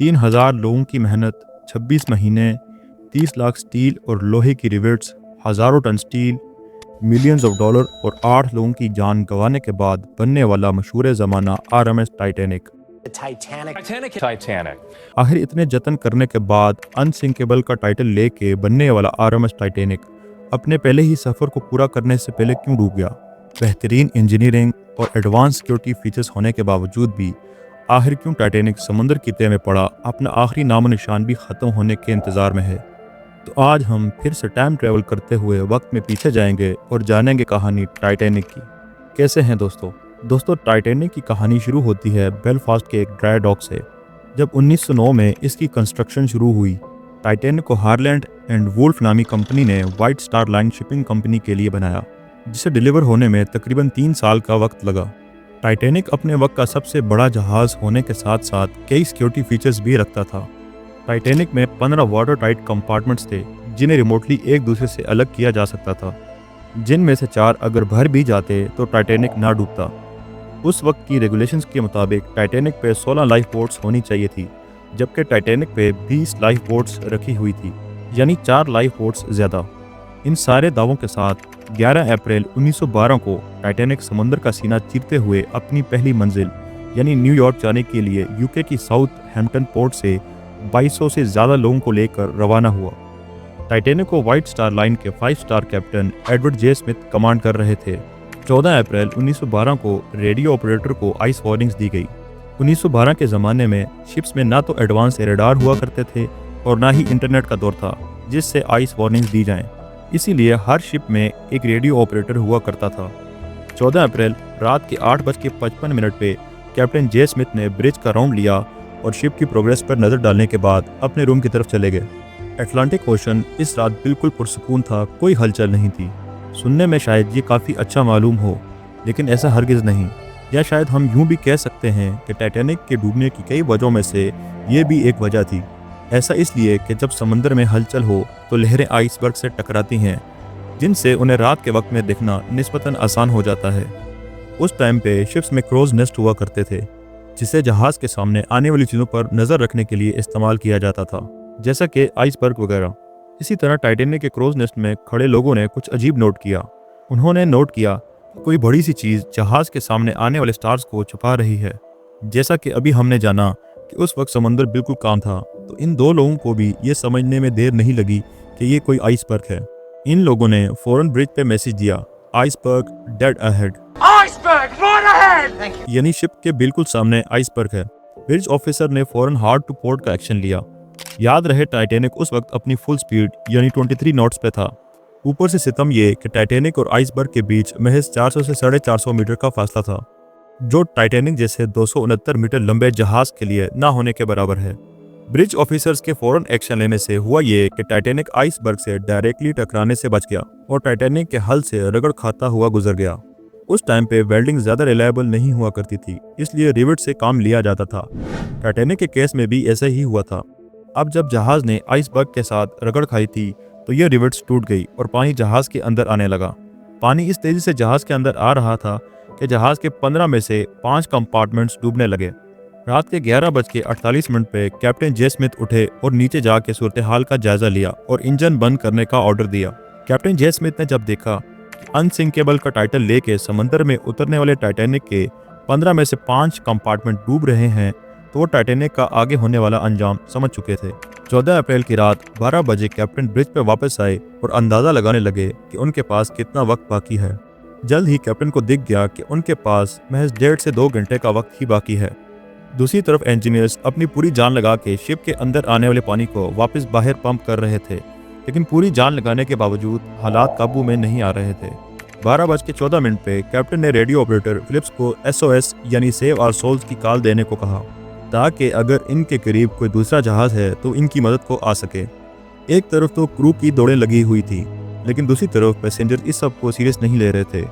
3,000 लोगों की मेहनत, 26 महीने, 30 लाख स्टील और लोहे की रिवेट्स, हज़ारों ton steel, millions of dollar और 8 लोगों की जान गंवाने के बाद बनने वाला मशहूर ज़माना RMS टाइटैनिक। Titanic. आखिर इतने जतन करने के बाद अनसिंकेबल का टाइटल लेके बनने वाला RMS टाइटैनिक अपने पहले ही सफ़र को पूरा करने से पहले क्यों डूब गया? बेहतरीन इंजीनियरिंग और एडवांस सिक्योरिटी फीचर्स होने के बावजूद भी आखिर क्यों टाइटैनिक समुद्र की तह में पड़ा, अपना आखिरी नामो निशान भी ख़त्म होने के इंतज़ार में है? तो आज हम फिर से टाइम ट्रेवल करते हुए वक्त में पीछे जाएंगे और जानेंगे कहानी टाइटैनिक की। कैसे हैं दोस्तों, टाइटैनिक की कहानी शुरू होती है बेलफास्ट के एक ड्राई डॉक से। जब 1909 में इसकी कंस्ट्रक्शन शुरू हुई, टाइटैनिक को हारलैंड एंड वुल्फ नामी कंपनी ने white star line shipping company के लिए बनाया, जिसे डिलीवर होने में तकरीबन 3 साल का वक्त लगा। टाइटैनिक अपने वक्त का सबसे बड़ा जहाज़ होने के साथ साथ कई सिक्योरिटी फीचर्स भी रखता था। टाइटैनिक में 15 वाटर टाइट कंपार्टमेंट्स थे, जिन्हें रिमोटली एक दूसरे से अलग किया जा सकता था, जिनमें से 4 अगर भर भी जाते तो टाइटैनिक ना डूबता। उस वक्त की रेगुलेशंस के मुताबिक टाइटैनिक पे 16 लाइफ बोट्स होनी चाहिए थी, जबकि टाइटैनिक पे 20 लाइफ बोट्स रखी हुई थी, यानी 4 लाइफ बोट्स ज़्यादा। इन सारे दावों के साथ 11 अप्रैल 1912 को टाइटैनिक समुद्र का सीना चीरते हुए अपनी पहली मंजिल यानी न्यूयॉर्क जाने के लिए यूके की साउथ हैम्पटन पोर्ट से 2200 से ज़्यादा लोगों को लेकर रवाना हुआ। टाइटैनिक को व्हाइट स्टार लाइन के 5 स्टार कैप्टन एडवर्ड जे स्मिथ कमांड कर रहे थे। 14 अप्रैल 1912 को रेडियो ऑपरेटर को आइस वार्निंग्स दी गई। 1912 के ज़माने में शिप्स में ना तो एडवांस रेडार हुआ करते थे और ना ही इंटरनेट का दौर था जिससे आइस वार्निंग्स दी जाएं। इसीलिए हर शिप में एक रेडियो ऑपरेटर हुआ करता था। 14 अप्रैल रात के 8:55 पे कैप्टन जे स्मिथ ने ब्रिज का राउंड लिया और शिप की प्रोग्रेस पर नज़र डालने के बाद अपने रूम की तरफ चले गए। अटलांटिक ओशन इस रात बिल्कुल पुरसुकून था, कोई हलचल नहीं थी। सुनने में शायद ये काफ़ी अच्छा मालूम हो, लेकिन ऐसा हरगिज़ नहीं। या शायद हम यूं भी कह सकते हैं कि टाइटैनिक के डूबने की कई वजहों में से ये भी एक वजह थी। ऐसा इसलिए कि जब समंदर में हलचल हो तो लहरें आइसबर्ग से टकराती हैं, जिनसे उन्हें रात के वक्त में देखना निस्बतन आसान हो जाता है। उस टाइम पे शिप्स में क्रोज नेस्ट हुआ करते थे, जिसे जहाज़ के सामने आने वाली चीज़ों पर नज़र रखने के लिए इस्तेमाल किया जाता था, जैसा कि आइसबर्ग वगैरह। इसी तरह टाइटैनिक के क्रोज नेस्ट में खड़े लोगों ने कुछ अजीब नोट किया। उन्होंने नोट किया कि कोई बड़ी सी चीज़ जहाज़ के सामने आने वाले स्टार्स को छुपा रही है। जैसा कि अभी हमने जाना कि उस वक्त समंदर बिल्कुल काम था, तो इन 2 लोगों को भी ये समझने में देर नहीं लगी कि ये कोई आइसबर्ग है। इन लोगों ने फौरन ब्रिज पे मैसेज दिया, आइसबर्ग डेड अहेड, यानी शिप के बिल्कुल सामने आइसबर्ग है। ब्रिज ऑफिसर ने फौरन हार्ड टू पोर्ट का एक्शन लिया। याद रहे टाइटैनिक उस वक्त अपनी फुल स्पीड यानी 23 नॉट्स पे था। ऊपर से सितम ये कि टाइटैनिक और आइसबर्ग के बीच महज 400 से 450 मीटर का फासला था, जो टाइटैनिक जैसे 269 मीटर लंबे जहाज के लिए ना होने के बराबर है। ब्रिज ऑफिसर्स के फौरन एक्शन लेने से हुआ ये कि टाइटैनिक आइसबर्ग से डायरेक्टली टकराने से बच गया और टाइटैनिक के हल से रगड़ खाता हुआ गुजर गया। उस टाइम पे वेल्डिंग ज़्यादा रिलायबल नहीं हुआ करती थी, इसलिए रिवेट से काम लिया जाता था। टाइटैनिक के केस में भी ऐसा ही हुआ था। अब जब जहाज़ ने आइसबर्ग के साथ रगड़ खाई थी तो यह रिवेट्स टूट गई और पानी जहाज़ के अंदर आने लगा। पानी इस तेज़ी से जहाज़ के अंदर आ रहा था कि जहाज़ के 15 में से 5 कंपार्टमेंट्स डूबने लगे। रात के 11:48 पे कैप्टन जे स्मिथ उठे और नीचे जाके सूरत हाल का जायजा लिया और इंजन बंद करने का ऑर्डर दिया। कैप्टन जे स्मिथ ने जब देखा कि अनसिंकेबल का टाइटल लेके समंदर में उतरने वाले टाइटैनिक के 15 में से 5 कंपार्टमेंट डूब रहे हैं, तो वो टाइटैनिक का आगे होने वाला अंजाम समझ चुके थे। 14 अप्रैल की रात 12 बजे कैप्टन ब्रिज पे वापस आए और अंदाज़ा लगाने लगे कि उनके पास कितना वक्त बाकी है। जल्द ही कैप्टन को दिख गया कि उनके पास महज 1.5 से 2 घंटे का वक्त ही बाकी है। दूसरी तरफ इंजीनियर्स अपनी पूरी जान लगा के शिप के अंदर आने वाले पानी को वापस बाहर पंप कर रहे थे, लेकिन पूरी जान लगाने के बावजूद हालात काबू में नहीं आ रहे थे। 12:14 पे कैप्टन ने रेडियो ऑपरेटर फिलिप्स को SOS यानी सेव आवर सोल्स की कॉल देने को कहा, ताकि अगर इनके करीब कोई दूसरा जहाज़ है तो इनकी मदद को आ सके। एक तरफ तो क्रू की दौड़ें लगी हुई थी, लेकिन दूसरी तरफ पैसेंजर इस सब को सीरियस नहीं ले रहे थे।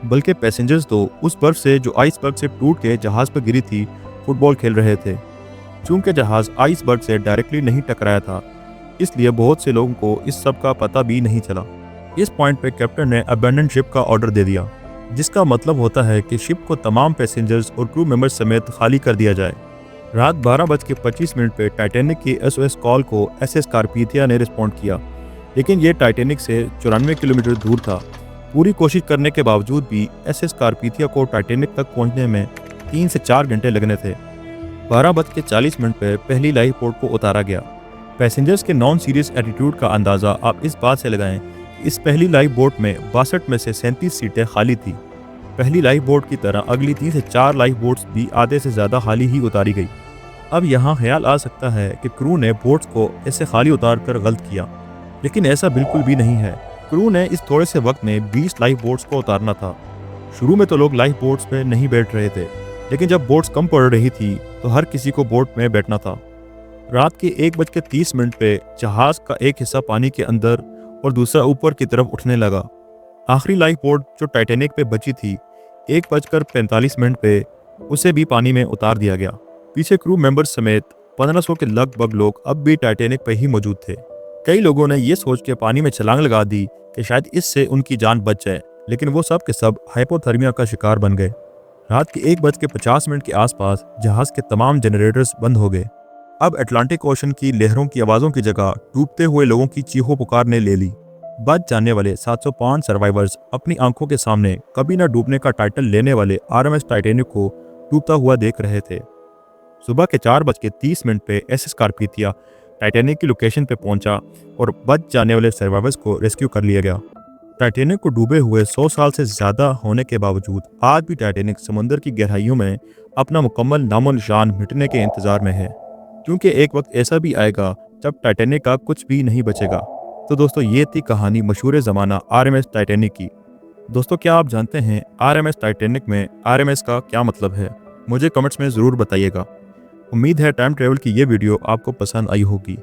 बल्कि पैसेंजर्स तो उस बर्फ से जो आइसबर्ग से टूट के जहाज़ पर गिरी थी फुटबॉल खेल रहे थे। चूंकि जहाज़ आइसबर्ग से डायरेक्टली नहीं टकराया था, इसलिए बहुत से लोगों को इस सब का पता भी नहीं चला। इस पॉइंट पे कैप्टन ने अबैंडन शिप का ऑर्डर दे दिया, जिसका मतलब होता है कि शिप को तमाम पैसेंजर्स और क्रू मेंबर्स समेत खाली कर दिया जाए। रात 12:25 पे टाइटैनिक की एसओएस कॉल को एसएस कारपीथिया ने रिस्पॉन्ड किया, लेकिन ये टाइटैनिक से 94 किलोमीटर दूर था। पूरी कोशिश करने के बावजूद भी एसएस कारपीथिया को टाइटैनिक तक पहुंचने में 3 से 4 घंटे लगने थे। 12:40 पे पहली लाइफ बोट को उतारा गया। पैसेंजर्स के नॉन सीरियस एटीट्यूड का अंदाज़ा आप इस बात से लगाएं कि इस पहली लाइफ बोट में 62 में से 37 सीटें खाली थी। पहली लाइफ बोट की तरह अगली 3 से 4 लाइफ बोट्स भी आधे से ज़्यादा खाली ही उतारी गई। अब यहाँ ख्याल आ सकता है कि क्रू ने बोट्स को ऐसे खाली उतार कर गलत किया, लेकिन ऐसा बिल्कुल भी नहीं है। क्रू ने इस थोड़े से वक्त में 20 लाइफ बोट्स को उतारना था। शुरू में तो लोग लाइफ बोट्स में नहीं बैठ रहे थे, लेकिन जब बोट्स कम पड़ रही थी तो हर किसी को बोट में बैठना था। रात के 1:30 पे जहाज का एक हिस्सा पानी के अंदर और दूसरा ऊपर की तरफ उठने लगा। आखिरी लाइफ बोट जो टाइटैनिक पे बची थी, 1:45 पे उसे भी पानी में उतार दिया गया। पीछे क्रू मेंबर्स समेत 1500 के लगभग लोग अब भी टाइटैनिक पे ही मौजूद थे। कई लोगों ने ये सोच के पानी में छलांग लगा दी कि शायद इससे उनकी जान बच जाए, लेकिन वो सब के सब हाइपोथर्मिया का शिकार बन गए। रात के 1:50 के आसपास जहाज के तमाम जनरेटर्स बंद हो गए। अब अटलांटिक ओशन की लहरों की आवाज़ों की जगह डूबते हुए लोगों की चीखों पुकार ने ले ली। बच जाने वाले 705 सर्वाइवर्स अपनी आंखों के सामने कभी न डूबने का टाइटल लेने वाले आरएमएस टाइटैनिक को डूबता हुआ देख रहे थे। सुबह के 4:30 पे एसएस कारपीथिया टाइटैनिक की लोकेशन पे पहुंचा और बच जाने वाले सर्वाइवर्स को रेस्क्यू कर लिया गया। टाइटैनिक को डूबे हुए 100 साल से ज़्यादा होने के बावजूद आज भी टाइटैनिक समुद्र की गहराइयों में अपना मुकम्मल नामो निशान मिटने के इंतज़ार में है, क्योंकि एक वक्त ऐसा भी आएगा जब टाइटैनिक का कुछ भी नहीं बचेगा। तो दोस्तों, ये थी कहानी मशहूर ज़माना आरएमएस टाइटैनिक की। दोस्तों, क्या आप जानते हैं आरएमएस टाइटैनिक में आरएमएस का क्या मतलब है? मुझे कमेंट्स में ज़रूर बताइएगा। उम्मीद है टाइम ट्रेवल की ये वीडियो आपको पसंद आई होगी।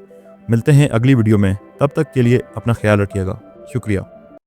मिलते हैं अगली वीडियो में, तब तक के लिए अपना ख्याल रखिएगा। शुक्रिया।